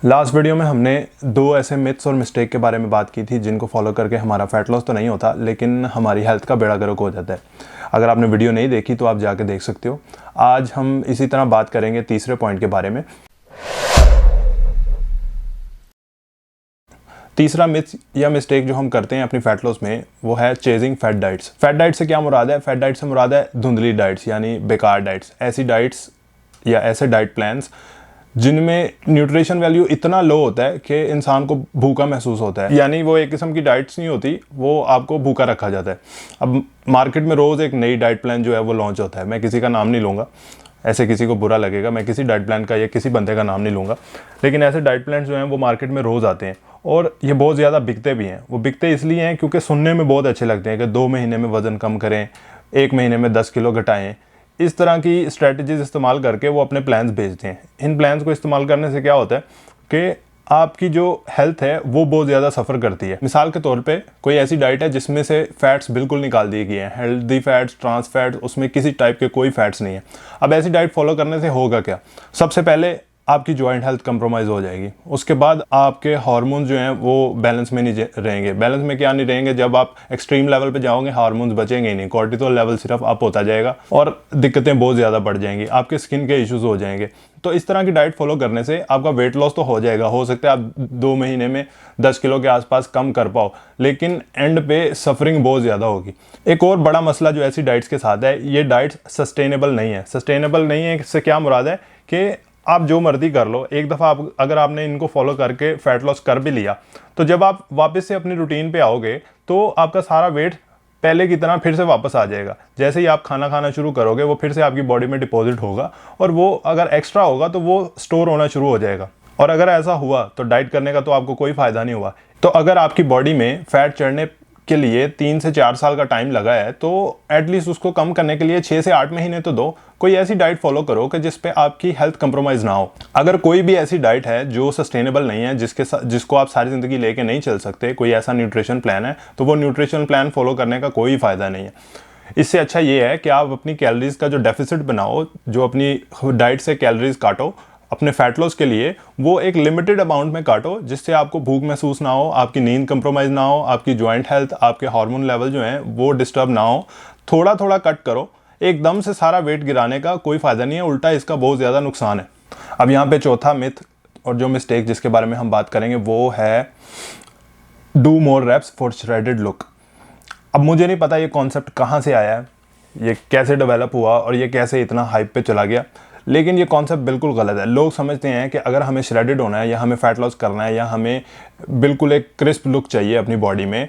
Last video में हमने दो ऐसे मिथ्स और मिस्टेक के बारे में बात की थी जिनको फॉलो करके हमारा फैट लॉस तो नहीं होता लेकिन हमारी हेल्थ का बेड़ा गर्क हो जाता है। अगर आपने वीडियो नहीं देखी तो आप जाके देख सकते हो। आज हम इसी तरह बात करेंगे तीसरे पॉइंट के बारे में। तीसरा मिथ या मिस्टेक जो हम करते हैं अपनी फैट लॉस में वो है chasing fat diets. Fat diet से क्या मुराद है? फैट डाइट से मुराद है धुंधली डाइट्स यानी बेकार डाइट्स। ऐसी डाइट्स या ऐसे डाइट प्लान्स जिनमें न्यूट्रिशन वैल्यू इतना लो होता है कि इंसान को भूखा महसूस होता है, यानी वो एक किस्म की डाइट्स नहीं होती, वो आपको भूखा रखा जाता है। अब मार्केट में रोज़ एक नई डाइट प्लान जो है वो लॉन्च होता है। मैं किसी का नाम नहीं लूँगा, ऐसे किसी को बुरा लगेगा, मैं किसी डाइट प्लान का या किसी बंदे का नाम नहीं लूँगा, लेकिन ऐसे डाइट प्लान जो हैं वो मार्केट में रोज़ आते हैं और ये बहुत ज़्यादा बिकते भी हैं। वो बिकते इसलिए हैं क्योंकि सुनने में बहुत अच्छे लगते हैं कि 2 महीने में वज़न कम करें, 1 महीने में 10 किलो घटाएँ। इस तरह की स्ट्रेटजीज इस्तेमाल करके वो अपने प्लान्स भेजते हैं। इन प्लान्स को इस्तेमाल करने से क्या होता है कि आपकी जो हेल्थ है वो बहुत ज़्यादा सफ़र करती है। मिसाल के तौर पे कोई ऐसी डाइट है जिसमें से फैट्स बिल्कुल निकाल दिए गए हैं, हेल्दी फैट्स, ट्रांस फैट्स, उसमें किसी टाइप के कोई फैट्स नहीं है। अब ऐसी डाइट फॉलो करने से होगा क्या? सबसे पहले आपकी जॉइंट हेल्थ कंप्रोमाइज़ हो जाएगी। उसके बाद आपके हार्मोन्स जो हैं वो बैलेंस में नहीं रहेंगे। बैलेंस में क्या नहीं रहेंगे? जब आप एक्सट्रीम लेवल पे जाओगे हार्मोन्स बचेंगे ही नहीं, कॉर्टिसोल लेवल सिर्फ अप होता जाएगा और दिक्कतें बहुत ज़्यादा बढ़ जाएंगी, आपके स्किन के इश्यूज़ हो जाएंगे। तो इस तरह की डाइट फॉलो करने से आपका वेट लॉस तो हो जाएगा, हो सकता है आप 2 महीने में 10 किलो के आसपास कम कर पाओ, लेकिन एंड पे सफरिंग बहुत ज़्यादा होगी। एक और बड़ा मसला जो ऐसी डाइट्स के साथ है, ये डाइट्स सस्टेनेबल नहीं है। सस्टेनेबल नहीं है इससे क्या मुराद है कि आप जो मर्जी कर लो, एक दफ़ा अगर आपने इनको फॉलो करके फैट लॉस कर भी लिया तो जब आप वापस से अपनी रूटीन पे आओगे तो आपका सारा वेट पहले की तरह फिर से वापस आ जाएगा। जैसे ही आप खाना खाना शुरू करोगे वो फिर से आपकी बॉडी में डिपॉजिट होगा और वो अगर एक्स्ट्रा होगा तो वो स्टोर होना शुरू हो जाएगा। और अगर ऐसा हुआ तो डाइट करने का तो आपको कोई फ़ायदा नहीं हुआ। तो अगर आपकी बॉडी में फैट चढ़ने के लिए 3 से 4 साल का टाइम लगा है तो एटलीस्ट उसको कम करने के लिए 6 से 8 महीने तो दो। कोई ऐसी डाइट फॉलो करो कि जिस पे आपकी हेल्थ कंप्रोमाइज़ ना हो। अगर कोई भी ऐसी डाइट है जो सस्टेनेबल नहीं है, जिसको आप सारी ज़िंदगी लेके नहीं चल सकते, कोई ऐसा न्यूट्रिशन प्लान है, तो वो न्यूट्रिशन प्लान फॉलो करने का कोई फ़ायदा नहीं है। इससे अच्छा ये है कि आप अपनी कैलोरीज का जो डेफिसिट बनाओ, जो अपनी डाइट से कैलोरीज काटो अपने फैट लॉस के लिए, वो एक लिमिटेड अमाउंट में काटो जिससे आपको भूख महसूस ना हो, आपकी नींद कंप्रोमाइज़ ना हो, आपकी जॉइंट हेल्थ, आपके हार्मोन लेवल जो हैं वो डिस्टर्ब ना हो। थोड़ा थोड़ा कट करो, एकदम से सारा वेट गिराने का कोई फ़ायदा नहीं है, उल्टा इसका बहुत ज़्यादा नुकसान है। अब यहाँ पे चौथा मिथ और जो मिस्टेक जिसके बारे में हम बात करेंगे वो है do more reps for shredded look. अब मुझे नहीं पता ये कॉन्सेप्ट कहाँ से आया है, ये कैसे डेवलप हुआ और ये कैसे इतना हाइप पे चला गया, लेकिन ये कॉन्सेप्ट बिल्कुल गलत है। लोग समझते हैं कि अगर हमें श्रेडेड होना है या हमें फैट लॉस करना है या हमें बिल्कुल एक क्रिस्प लुक चाहिए अपनी बॉडी में,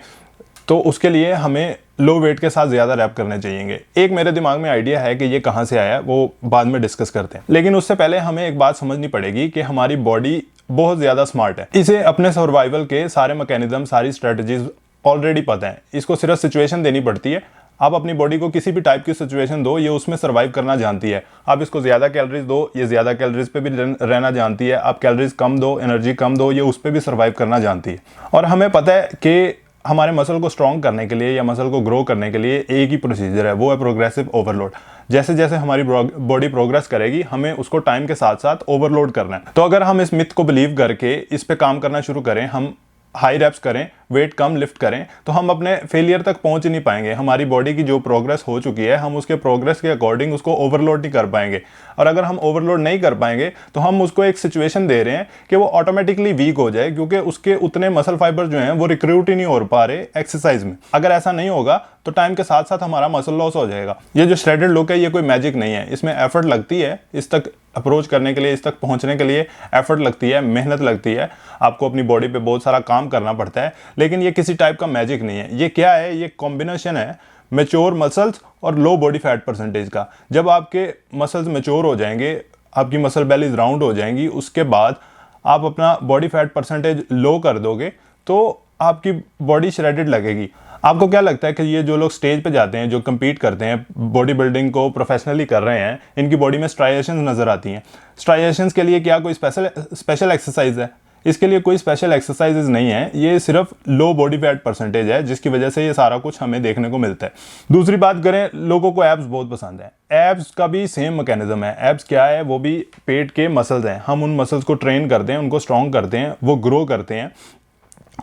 तो उसके लिए हमें लो वेट के साथ ज़्यादा रैप करने चाहिए। एक मेरे दिमाग में आइडिया है कि ये कहाँ से आया है, वो बाद में डिस्कस करते हैं, लेकिन उससे पहले हमें एक बात समझनी पड़ेगी कि हमारी बॉडी बहुत ज़्यादा स्मार्ट है। इसे अपने सर्वाइवल के सारे मैकेनिज्म, सारी स्ट्रेटजीज ऑलरेडी पता है। इसको सिर्फ सिचुएशन देनी पड़ती है। आप अपनी बॉडी को किसी भी टाइप की सिचुएशन दो, ये उसमें सर्वाइव करना जानती है। आप इसको ज़्यादा कैलोरीज दो, ये ज़्यादा कैलोरीज पे भी रहना जानती है। आप कैलोरीज कम दो, एनर्जी कम दो, ये उस पर भी सर्वाइव करना जानती है। और हमें पता है कि हमारे मसल को स्ट्रॉन्ग करने के लिए या मसल को ग्रो करने के लिए एक ही प्रोसीजर है, वो है प्रोग्रेसिव ओवरलोड। जैसे जैसे हमारी बॉडी प्रोग्रेस करेगी हमें उसको टाइम के साथ साथ ओवरलोड करना है। तो अगर हम इस मिथ को बिलीव करके इस पे काम करना शुरू करें, हम हाई रेप्स करें, वेट कम लिफ्ट करें, तो हम अपने फेलियर तक पहुंच नहीं पाएंगे। हमारी बॉडी की जो प्रोग्रेस हो चुकी है हम उसके प्रोग्रेस के अकॉर्डिंग उसको ओवरलोड नहीं कर पाएंगे। और अगर हम ओवरलोड नहीं कर पाएंगे तो हम उसको एक सिचुएशन दे रहे हैं कि वो ऑटोमेटिकली वीक हो जाए, क्योंकि उसके उतने मसल फाइबर जो हैं वो रिक्रूट ही नहीं हो पा रहे एक्सरसाइज में। अगर ऐसा नहीं होगा तो टाइम के साथ साथ हमारा मसल लॉस हो जाएगा। ये जो श्रेडेड लुक है ये कोई मैजिक नहीं है, इसमें एफर्ट लगती है। इस तक अप्रोच करने के लिए, इस तक पहुंचने के लिए एफर्ट लगती है, मेहनत लगती है, आपको अपनी बॉडी पे बहुत सारा काम करना पड़ता है, लेकिन ये किसी टाइप का मैजिक नहीं है। ये क्या है? ये कॉम्बिनेशन है मैच्योर मसल्स और लो बॉडी फैट परसेंटेज का। जब आपके मसल्स मैच्योर हो जाएंगे, आपकी मसल बेलीज राउंड हो जाएंगी, उसके बाद आप अपना बॉडी फैट परसेंटेज लो कर दोगे तो आपकी बॉडी श्रेडेड लगेगी। आपको क्या लगता है कि ये जो लोग स्टेज पे जाते हैं, जो कम्पीट करते हैं, बॉडी बिल्डिंग को प्रोफेशनली कर रहे हैं, इनकी बॉडी में स्ट्राइएशंस नज़र आती हैं। स्ट्राइएशंस के लिए क्या कोई स्पेशल एक्सरसाइज है? इसके लिए कोई स्पेशल एक्सरसाइजेज नहीं है, ये सिर्फ लो बॉडी फैट परसेंटेज है जिसकी वजह से ये सारा कुछ हमें देखने को मिलता है। दूसरी बात करें, लोगों को एब्स बहुत पसंद है। एब्स का भी सेम मैकेनिज्म है। एब्स क्या है, वो भी पेट के मसल्स हैं। हम उन मसल्स को ट्रेन करते हैं, उनको स्ट्रॉन्ग करते हैं, वो ग्रो करते हैं।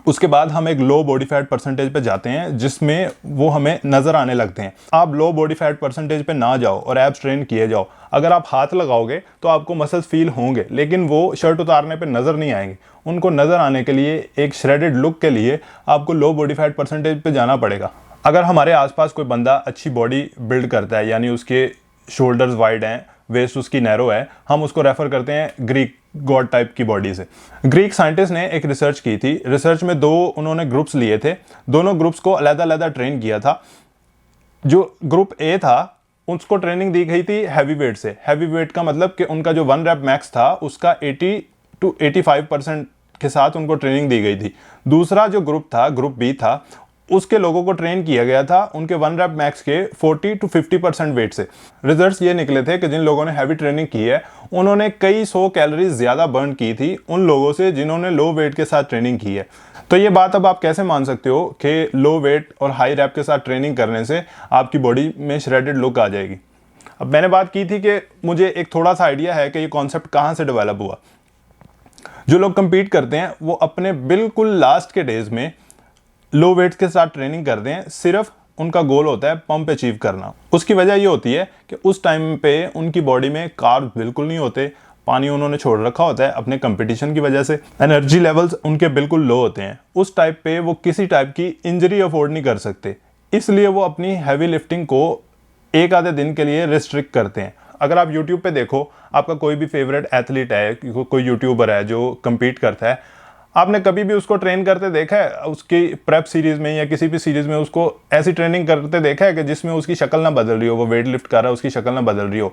उसके बाद हम एक लो बॉडी फैट परसेंटेज पे जाते हैं जिसमें वो हमें नजर आने लगते हैं। आप लो बॉडी फैट परसेंटेज पे ना जाओ और एब्स ट्रेन किए जाओ, अगर आप हाथ लगाओगे तो आपको मसल्स फील होंगे, लेकिन वो शर्ट उतारने पे नजर नहीं आएंगे। उनको नजर आने के लिए, एक श्रेडेड लुक के लिए आपको लो बॉडी फैट परसेंटेज पे जाना पड़ेगा। अगर हमारे आसपास कोई बंदा अच्छी बॉडी बिल्ड करता है, यानी उसके शोल्डर्स वाइड हैं, वेस्ट उसकी नैरो है, हम उसको रेफर करते हैं ग्रीक गॉड टाइप की बॉडी से। ग्रीक साइंटिस्ट ने एक रिसर्च की थी। रिसर्च में उन्होंने ग्रुप्स लिए थे, दोनों ग्रुप्स को अलग-अलग ट्रेन किया था। जो ग्रुप ए था उसको ट्रेनिंग दी गई थी हैवी वेट से। हैवी वेट का मतलब कि उनका जो 1 रैप मैक्स था उसका 80 to 85% के साथ उनको ट्रेनिंग दी गई थी। दूसरा जो ग्रुप था, ग्रुप बी था, उसके लोगों को ट्रेन किया गया था उनके 1 रैप मैक्स के 40 to 50% वेट से। रिजल्ट्स ये निकले थे कि जिन लोगों ने हैवी ट्रेनिंग की है उन्होंने कई 100 कैलोरीज ज़्यादा बर्न की थी उन लोगों से जिन्होंने लो वेट के साथ ट्रेनिंग की है। तो ये बात अब आप कैसे मान सकते हो कि लो वेट और हाई रैप के साथ ट्रेनिंग करने से आपकी बॉडी में श्रेडेड लुक आ जाएगी। अब मैंने बात की थी कि मुझे एक थोड़ा सा आइडिया है कि ये कॉन्सेप्ट कहाँ से डेवलप हुआ। जो लोग कंपीट करते हैं वो अपने बिल्कुल लास्ट के डेज में लो वेट के साथ ट्रेनिंग करते हैं। सिर्फ उनका गोल होता है पंप अचीव करना। उसकी वजह ये होती है कि उस टाइम पे उनकी बॉडी में कार्ब बिल्कुल नहीं होते, पानी उन्होंने छोड़ रखा होता है अपने कंपटीशन की वजह से, एनर्जी लेवल्स उनके बिल्कुल लो होते हैं। उस टाइप पे वो किसी टाइप की इंजरी अफोर्ड नहीं कर सकते, इसलिए वो अपनी हैवी लिफ्टिंग को एक आधे दिन के लिए रिस्ट्रिक्ट करते हैं। अगर आप यूट्यूब पे देखो, आपका कोई भी फेवरेट एथलीट है, कोई यूट्यूबर है जो कम्पीट करता है, आपने कभी भी उसको ट्रेन करते देखा है? उसकी प्रेप सीरीज में या किसी भी सीरीज में उसको ऐसी ट्रेनिंग करते देखा है कि जिसमें उसकी शक्ल ना बदल रही हो, वो वेट लिफ्ट कर रहा है उसकी शक्ल ना बदल रही हो?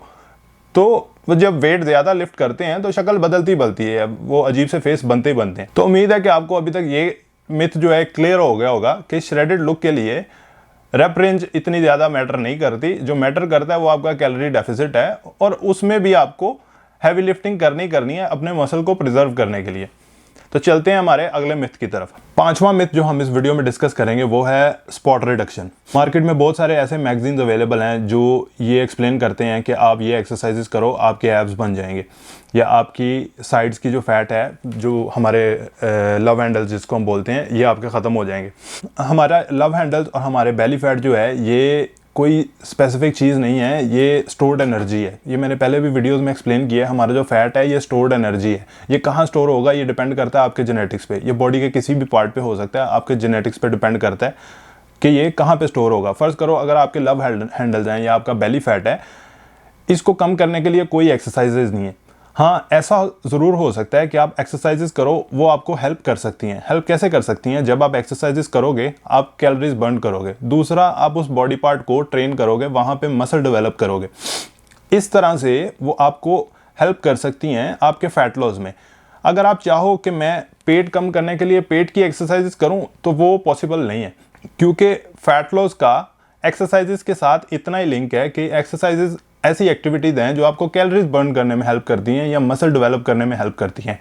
तो वो जब वेट ज़्यादा लिफ्ट करते हैं तो शक्ल बदलती है, वो अजीब से फेस बनते ही बनते हैं। तो उम्मीद है कि आपको अभी तक ये मिथ जो है क्लियर हो गया होगा कि श्रेडेड लुक के लिए रेप रेंज इतनी ज़्यादा मैटर नहीं करती। जो मैटर करता है वो आपका कैलोरी डेफिसिट है, और उसमें भी आपको हैवी लिफ्टिंग करनी है अपने मसल को प्रिजर्व करने के लिए। तो चलते हैं हमारे अगले मिथ की तरफ। 5वां मिथ जो हम इस वीडियो में डिस्कस करेंगे वो है स्पॉट रिडक्शन। मार्केट में बहुत सारे ऐसे मैगजीन्स अवेलेबल हैं जो ये एक्सप्लेन करते हैं कि आप ये एक्सरसाइजेस करो आपके एब्स बन जाएंगे, या आपकी साइड्स की जो फैट है, जो हमारे लव हैंडल्स जिसको हम बोलते हैं, ये आपके ख़त्म हो जाएंगे। हमारा लव हैंडल्स और हमारे बेली फैट जो है ये कोई स्पेसिफिक चीज़ नहीं है, ये स्टोर्ड एनर्जी है। ये मैंने पहले भी वीडियोस में एक्सप्लेन किया है। हमारा जो फैट है ये स्टोर्ड एनर्जी है। ये कहाँ स्टोर होगा ये डिपेंड करता है आपके जेनेटिक्स पे। ये बॉडी के किसी भी पार्ट पे हो सकता है, आपके जेनेटिक्स पे डिपेंड करता है कि ये कहाँ पे स्टोर होगा। फ़र्ज़ करो अगर आपके लव हैंडल्स हैं या आपका बेली फैट है, इसको कम करने के लिए कोई एक्सरसाइजेज नहीं है। हाँ, ऐसा ज़रूर हो सकता है कि आप एक्सरसाइजेस करो, वो आपको हेल्प कर सकती हैं। हेल्प कैसे कर सकती हैं? जब आप एक्सरसाइजेस करोगे आप कैलोरीज बर्न करोगे। दूसरा, आप उस बॉडी पार्ट को ट्रेन करोगे, वहाँ पे मसल डेवलप करोगे। इस तरह से वो आपको हेल्प कर सकती हैं आपके फैट लॉस में। अगर आप चाहो कि मैं पेट कम करने के लिए पेट की एक्सरसाइजेस करूँ तो वो पॉसिबल नहीं है, क्योंकि फैट लॉस का एक्सरसाइजेस के साथ इतना ही लिंक है कि एक्सरसाइजेस ऐसी एक्टिविटीज़ हैं जो आपको कैलोरीज बर्न करने में हेल्प करती हैं या मसल डेवलप करने में हेल्प करती हैं।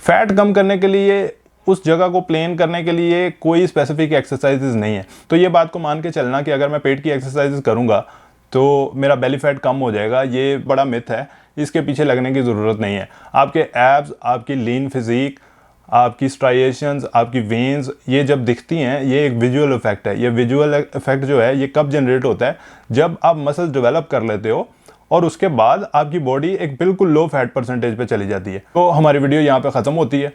फैट कम करने के लिए, उस जगह को प्लेन करने के लिए कोई स्पेसिफिक एक्सरसाइजेज नहीं है। तो ये बात को मान के चलना कि अगर मैं पेट की एक्सरसाइजेज करूँगा तो मेरा बेली फैट कम हो जाएगा, ये बड़ा मिथ है। इसके पीछे लगने की ज़रूरत नहीं है। आपके एब्स, आपकी लीन फिजिक, आपकी स्ट्राइएशंस, आपकी वेन्स, ये जब दिखती हैं ये एक विजुअल इफेक्ट है। ये विजुअल इफेक्ट जो है ये कब जनरेट होता है? जब आप मसल डेवलप कर लेते हो और उसके बाद आपकी बॉडी एक बिल्कुल लो फैट परसेंटेज पे चली जाती है। तो हमारी वीडियो यहाँ पे ख़त्म होती है।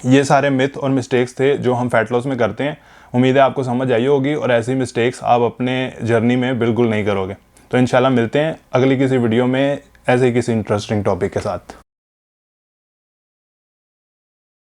ये सारे मिथ और मिस्टेक्स थे जो हम फैट लॉस में करते हैं। उम्मीद है आपको समझ आई होगी और ऐसी मिस्टेक्स आप अपने जर्नी में बिल्कुल नहीं करोगे। तो इंशाल्लाह मिलते हैं अगली किसी वीडियो में ऐसे किसी इंटरेस्टिंग टॉपिक के साथ।